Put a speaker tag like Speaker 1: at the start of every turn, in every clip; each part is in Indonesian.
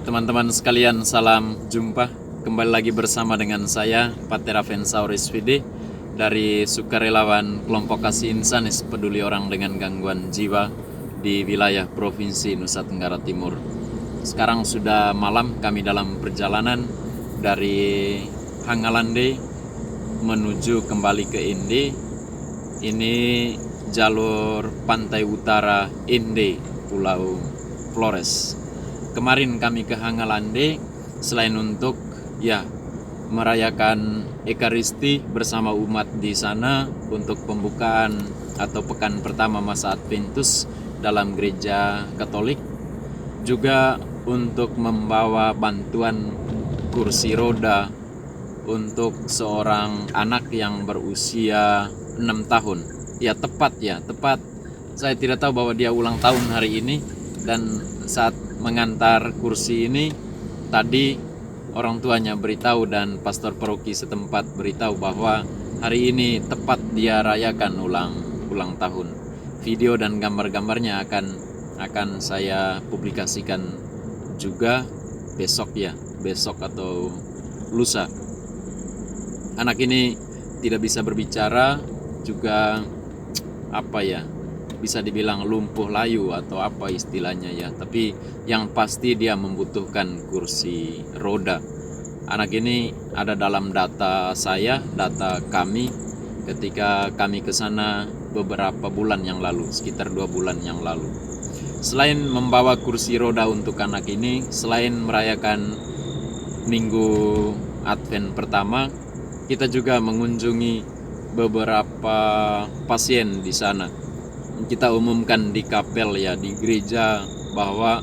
Speaker 1: Teman-teman sekalian, salam jumpa. Kembali lagi bersama dengan saya, Pater Avensauris Vidi, dari sukarelawan kelompok kasih insanis peduli orang dengan gangguan jiwa di wilayah Provinsi Nusa Tenggara Timur. Sekarang sudah malam, kami dalam perjalanan dari Hangalande menuju kembali ke Inde. Ini jalur pantai utara Inde, Pulau Flores. Kemarin kami ke Hangalande selain untuk merayakan Ekaristi bersama umat di sana untuk pembukaan atau pekan pertama masa Adventus dalam gereja Katolik, juga untuk membawa bantuan kursi roda untuk seorang anak yang berusia 6 tahun. Tepat. Saya tidak tahu bahwa dia ulang tahun hari ini, dan saat mengantar kursi ini tadi orang tuanya beritahu dan pastor paroki setempat beritahu bahwa hari ini tepat dia rayakan ulang tahun. Video dan gambar-gambarnya akan saya publikasikan juga besok atau lusa. Anak ini tidak bisa berbicara, juga bisa dibilang lumpuh layu atau apa istilahnya ya, tapi yang pasti dia membutuhkan kursi roda. Anak ini ada dalam data kami ketika kami ke sana beberapa bulan yang lalu, sekitar 2 bulan yang lalu. Selain membawa kursi roda untuk anak ini, selain merayakan Minggu Advent pertama, kita juga mengunjungi beberapa pasien di sana. Kita umumkan di kapel di gereja, bahwa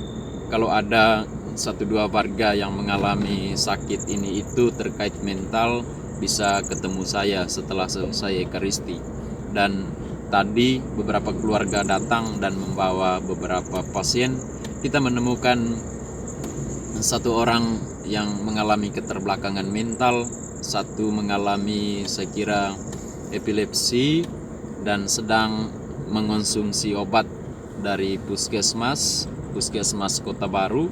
Speaker 1: kalau ada 1-2 warga yang mengalami sakit ini itu terkait mental, bisa ketemu saya setelah selesai Ekaristi. Dan tadi beberapa keluarga datang dan membawa beberapa pasien. Kita menemukan 1 orang yang mengalami keterbelakangan mental, 1 mengalami saya kira epilepsi dan sedang mengonsumsi obat dari puskesmas Kota Baru,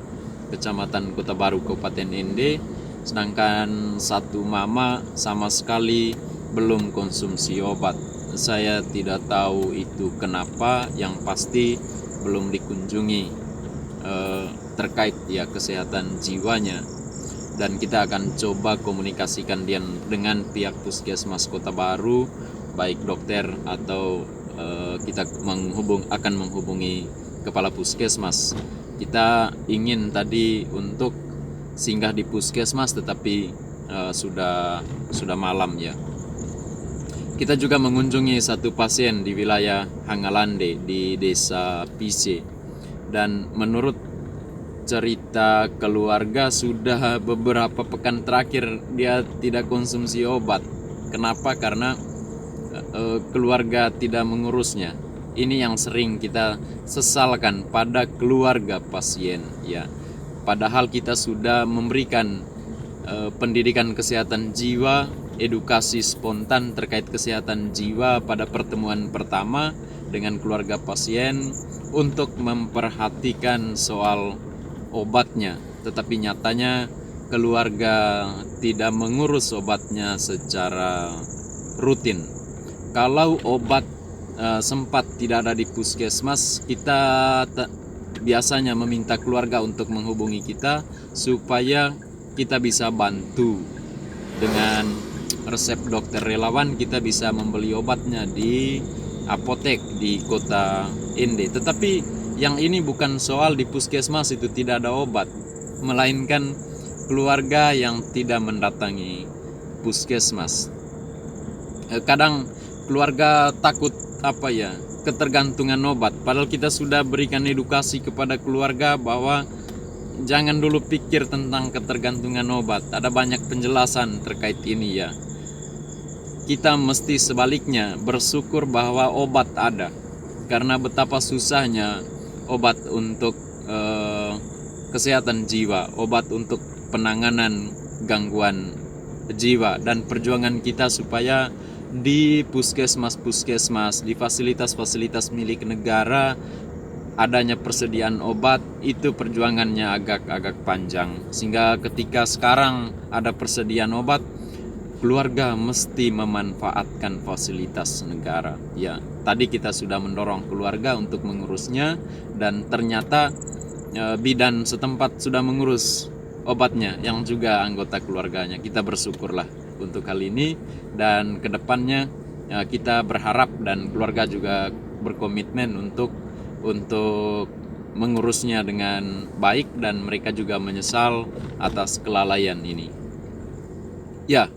Speaker 1: Kecamatan Kota Baru, Kabupaten Inde. Sedangkan 1 mama sama sekali belum konsumsi obat. Saya tidak tahu itu kenapa, yang pasti belum dikunjungi terkait kesehatan jiwanya. Dan kita akan coba komunikasikan dia dengan pihak puskesmas Kota Baru, baik dokter atau kita akan menghubungi kepala puskesmas. Kita ingin tadi untuk singgah di puskesmas, tetapi sudah malam ya. Kita juga mengunjungi 1 pasien di wilayah Hangalande di desa Pise, dan menurut cerita keluarga sudah beberapa pekan terakhir dia tidak konsumsi obat. Kenapa? Karena keluarga tidak mengurusnya. Ini yang sering kita sesalkan pada keluarga pasien ya. Padahal kita sudah memberikan pendidikan kesehatan jiwa, edukasi spontan terkait kesehatan jiwa pada pertemuan pertama dengan keluarga pasien untuk memperhatikan soal obatnya, tetapi nyatanya keluarga tidak mengurus obatnya secara rutin. Kalau obat sempat tidak ada di puskesmas, kita biasanya meminta keluarga untuk menghubungi kita supaya kita bisa bantu dengan resep dokter relawan. Kita bisa membeli obatnya di apotek di kota Inde. Tetapi yang ini bukan soal di puskesmas itu tidak ada obat, melainkan keluarga yang tidak mendatangi puskesmas. Kadang keluarga takut ketergantungan obat, padahal kita sudah berikan edukasi kepada keluarga bahwa jangan dulu pikir tentang ketergantungan obat. Ada banyak penjelasan terkait ini ya. Kita mesti sebaliknya bersyukur bahwa obat ada, karena betapa susahnya obat untuk kesehatan jiwa, obat untuk penanganan gangguan jiwa, dan perjuangan kita supaya di puskesmas, di fasilitas-fasilitas milik negara adanya persediaan obat itu perjuangannya agak panjang, sehingga ketika sekarang ada persediaan obat, keluarga mesti memanfaatkan fasilitas negara. Ya, tadi kita sudah mendorong keluarga untuk mengurusnya, dan ternyata bidan setempat sudah mengurus obatnya yang juga anggota keluarganya. Kita bersyukurlah untuk hal ini, dan kedepannya kita berharap dan keluarga juga berkomitmen untuk mengurusnya dengan baik, dan mereka juga menyesal atas kelalaian ini. Ya,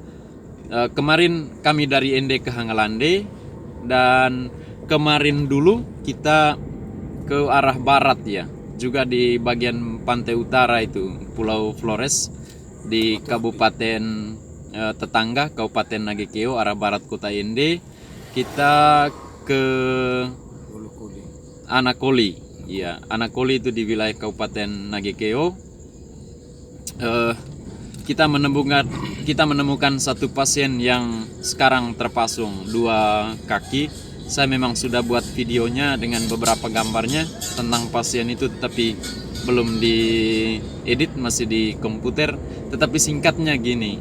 Speaker 1: kemarin kami dari ND ke Hangalande, dan kemarin dulu kita ke arah barat ya, juga di bagian pantai utara itu Pulau Flores di Kabupaten tetangga Kabupaten Nagekeo, arah barat kota ND. Kita ke Anakoli, ya, Anakoli itu di wilayah Kabupaten Nagekeo. Kita menemukan satu pasien yang sekarang terpasung 2 kaki. Saya memang sudah buat videonya dengan beberapa gambarnya tentang pasien itu, tetapi belum diedit, masih di komputer. Tetapi singkatnya gini,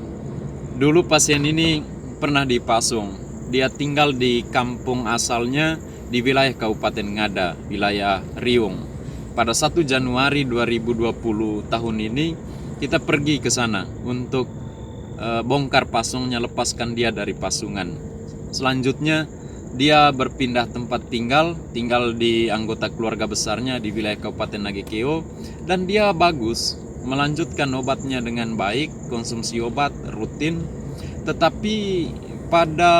Speaker 1: dulu pasien ini pernah dipasung. Dia tinggal di kampung asalnya di wilayah Kabupaten Ngada, wilayah Riung. Pada 1 Januari 2020 tahun ini kita pergi ke sana untuk bongkar pasungnya, lepaskan dia dari pasungan. Selanjutnya dia berpindah tempat tinggal di anggota keluarga besarnya di wilayah Kabupaten Nagekeo, dan dia bagus, melanjutkan obatnya dengan baik, konsumsi obat rutin. Tetapi pada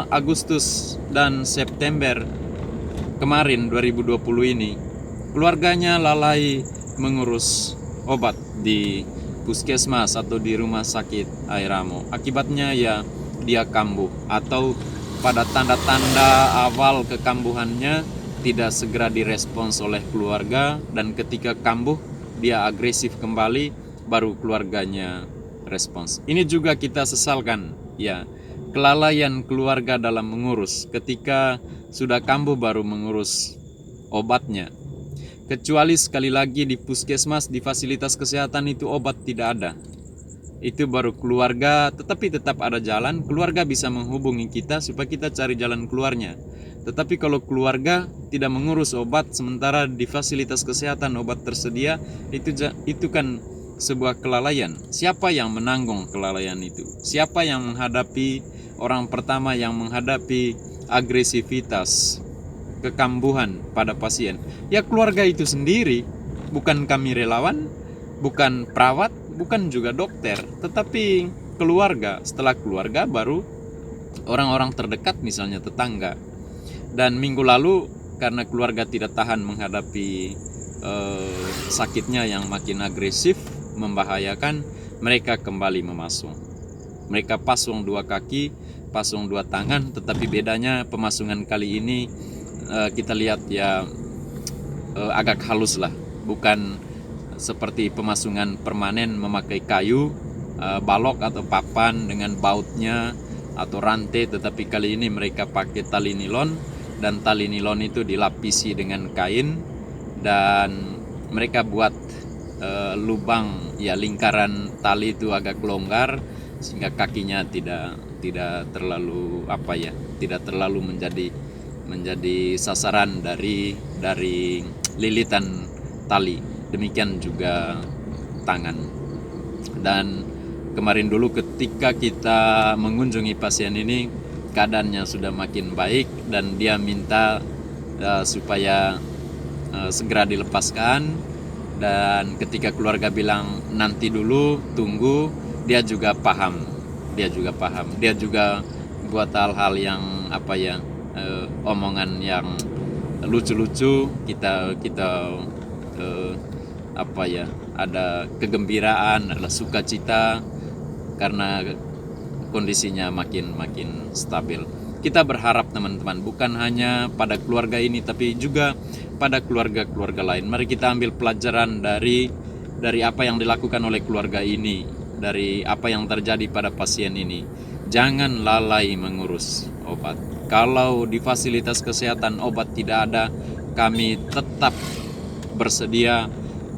Speaker 1: Agustus dan September kemarin 2020 ini, keluarganya lalai mengurus obat di puskesmas atau di rumah sakit Airamo. Akibatnya ya dia kambuh, atau pada tanda-tanda awal kekambuhannya tidak segera direspons oleh keluarga, dan ketika kambuh dia agresif kembali, baru keluarganya respons. Ini juga kita sesalkan ya, kelalaian keluarga dalam mengurus, ketika sudah kambuh baru mengurus obatnya. Kecuali sekali lagi di puskesmas, di fasilitas kesehatan itu obat tidak ada, itu baru keluarga, tetapi tetap ada jalan, keluarga bisa menghubungi kita supaya kita cari jalan keluarnya. Tetapi kalau keluarga tidak mengurus obat, sementara di fasilitas kesehatan obat tersedia, itu kan sebuah kelalaian. Siapa yang menanggung kelalaian itu? Siapa yang menghadapi, orang pertama yang menghadapi agresivitas kekambuhan pada pasien? Ya keluarga itu sendiri, bukan kami relawan, bukan perawat, bukan juga dokter, tetapi keluarga. Setelah keluarga baru orang-orang terdekat, misalnya tetangga. Dan minggu lalu karena keluarga tidak tahan menghadapi sakitnya yang makin agresif, membahayakan, mereka kembali memasung. Mereka pasung 2 kaki, pasung 2 tangan, tetapi bedanya pemasungan kali ini kita lihat ya agak halus lah, bukan seperti pemasungan permanen memakai kayu, balok atau papan dengan bautnya atau rantai, tetapi kali ini mereka pakai tali nilon, dan tali nilon itu dilapisi dengan kain, dan mereka buat lubang ya, lingkaran tali itu agak longgar sehingga kakinya tidak terlalu tidak terlalu menjadi sasaran dari lilitan tali. Demikian juga tangan. Dan kemarin dulu ketika kita mengunjungi pasien ini, keadaannya sudah makin baik, dan dia minta supaya segera dilepaskan. Dan ketika keluarga bilang nanti dulu, tunggu, dia juga paham. Dia juga buat hal-hal yang omongan yang lucu-lucu. Kita ada kegembiraan, ada sukacita karena kondisinya makin stabil. Kita berharap teman-teman, bukan hanya pada keluarga ini tapi juga pada keluarga-keluarga lain. Mari kita ambil pelajaran dari apa yang dilakukan oleh keluarga ini, dari apa yang terjadi pada pasien ini. Jangan lalai mengurus obat. Kalau di fasilitas kesehatan obat tidak ada, kami tetap bersedia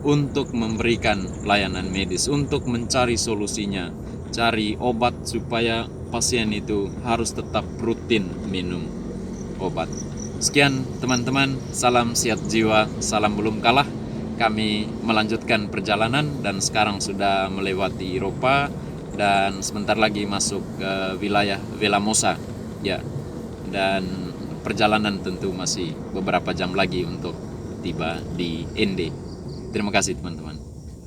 Speaker 1: untuk memberikan layanan medis, untuk mencari solusinya, cari obat supaya pasien itu harus tetap rutin minum obat. Sekian teman-teman, salam sehat jiwa, salam belum kalah. Kami melanjutkan perjalanan dan sekarang sudah melewati Eropa dan sebentar lagi masuk ke wilayah Villamosa ya. Dan perjalanan tentu masih beberapa jam lagi untuk tiba di Ende. Terima kasih teman-teman.